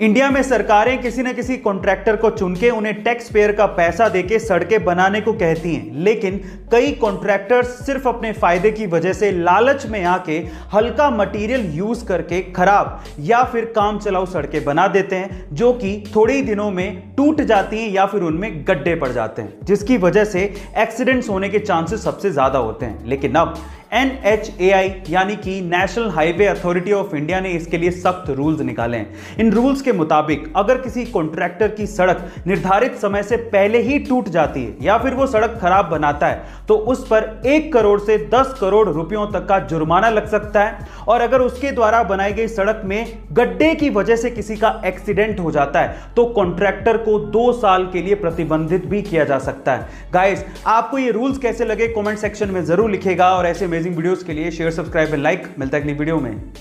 India में सरकारें किसी न किसी कॉन्ट्रैक्टर को चुन के उन्हें टैक्स पेयर का पैसा देके सड़कें बनाने को कहती हैं, लेकिन कई कॉन्ट्रैक्टर्स सिर्फ अपने फायदे की वजह से लालच में आके हल्का मटेरियल यूज करके खराब या फिर काम चलाऊ सड़कें बना देते हैं, जो कि थोड़े ही दिनों में टूट जाती हैं या फिर उनमें गड्ढे पड़ जाते हैं, जिसकी वजह से एक्सीडेंट्स होने के चांसेस सबसे ज्यादा होते हैं। लेकिन अब NHAI यानी कि national highway authority of India ने इसके लिए सख्त रूल्स निकाले हैं। इन रूल्स के मुताबिक अगर किसी कॉन्ट्रैक्टर की सड़क निर्धारित समय से पहले ही टूट जाती है या फिर वो सड़क खराब बनाता है तो उस पर 1 करोड़ से 10 करोड़ रुपयों तक का जुर्माना लग सकता है, और अगर उसके द्वारा बनाई गई सड़क में गड्ढे की वजह से किसी का एक्सीडेंट हो जाता है तो कॉन्ट्रैक्टर को 2 साल के लिए प्रतिबंधित भी किया जा सकता है। गाइस, आपको ये रूल्स कैसे लगे कमेंट सेक्शन में जरूर लिखेगा, और ऐसे वीडियोस के लिए शेयर, सब्सक्राइब एंड लाइक। मिलता है अगली वीडियो में।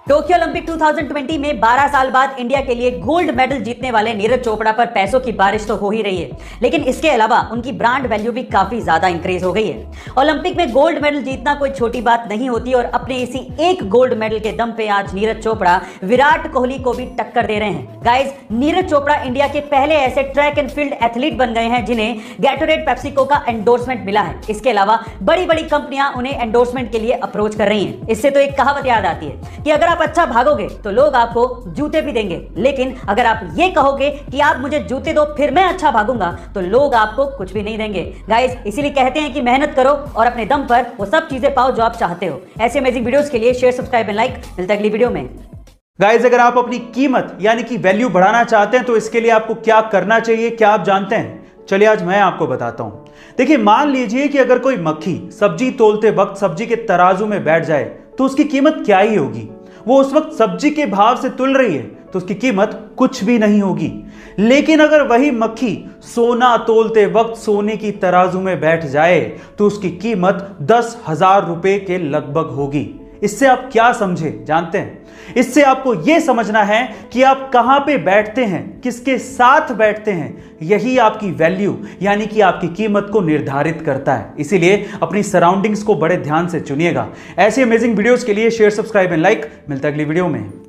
टोक्यो ओलंपिक 2020 में 12 साल बाद इंडिया के लिए गोल्ड मेडल जीतने वाले नीरज चोपड़ा पर पैसों की बारिश तो हो ही रही है, लेकिन इसके अलावा उनकी ब्रांड वैल्यू भी काफी ज्यादा इंक्रीज हो गई है। ओलंपिक में गोल्ड मेडल जीतना कोई छोटी बात नहीं होती, और अपने इसी एक गोल्ड मेडल के दम पे आज नीरज चोपड़ा विराट कोहली को भी टक्कर दे रहे हैं। गाइज, नीरज चोपड़ा इंडिया के पहले ऐसे ट्रैक एंड फील्ड एथलीट बन गए हैं जिन्हें गैटोरेड पेप्सिको का एंडोर्समेंट मिला है। इसके अलावा बड़ी बड़ी कंपनियां उन्हें एंडोर्समेंट के लिए अप्रोच कर रही हैं। इससे तो एक कहावत याद आती है कि अगर आप अच्छा भागोगे तो लोग आपको जूते भी देंगे, लेकिन अगर आप ये कहोगे कि आप मुझे जूते दो फिर मैं अच्छा भागूंगा तो लोग आपको कुछ भी नहीं देंगे। गाइस, इसीलिए कहते हैं कि मेहनत करो और अपने दम पर वो सब चीजें पाओ जो आप चाहते हो। ऐसे अमेजिंग वीडियोस के लिए शेयर, सब्सक्राइब एंड लाइक। मिलता है अगली वीडियो में। गाइस, अगर आप अपनी कीमत यानी कि वैल्यू बढ़ाना चाहते हैं तो इसके लिए आपको क्या करना चाहिए, क्या आप जानते हैं? चलिए आज मैं आपको बताता हूं। देखिए, मान लीजिए कि अगर कोई मक्खी सब्जी तोलते वक्त सब्जी के तराजू में बैठ जाए तो उसकी कीमत क्या ही होगी। वो उस वक्त सब्जी के भाव से तुल रही है तो उसकी कीमत कुछ भी नहीं होगी। लेकिन अगर वही मक्खी सोना तोलते वक्त सोने की तराजू में बैठ जाए तो उसकी कीमत 10,000 रुपए के लगभग होगी। इससे आप क्या समझे जानते हैं? इससे आपको यह समझना है कि आप कहां पे बैठते हैं, किसके साथ बैठते हैं, यही आपकी वैल्यू यानी कि आपकी कीमत को निर्धारित करता है। इसीलिए अपनी सराउंडिंग्स को बड़े ध्यान से चुनिएगा। ऐसे अमेजिंग वीडियोस के लिए शेयर, सब्सक्राइब एंड लाइक। मिलता है अगली वीडियो में।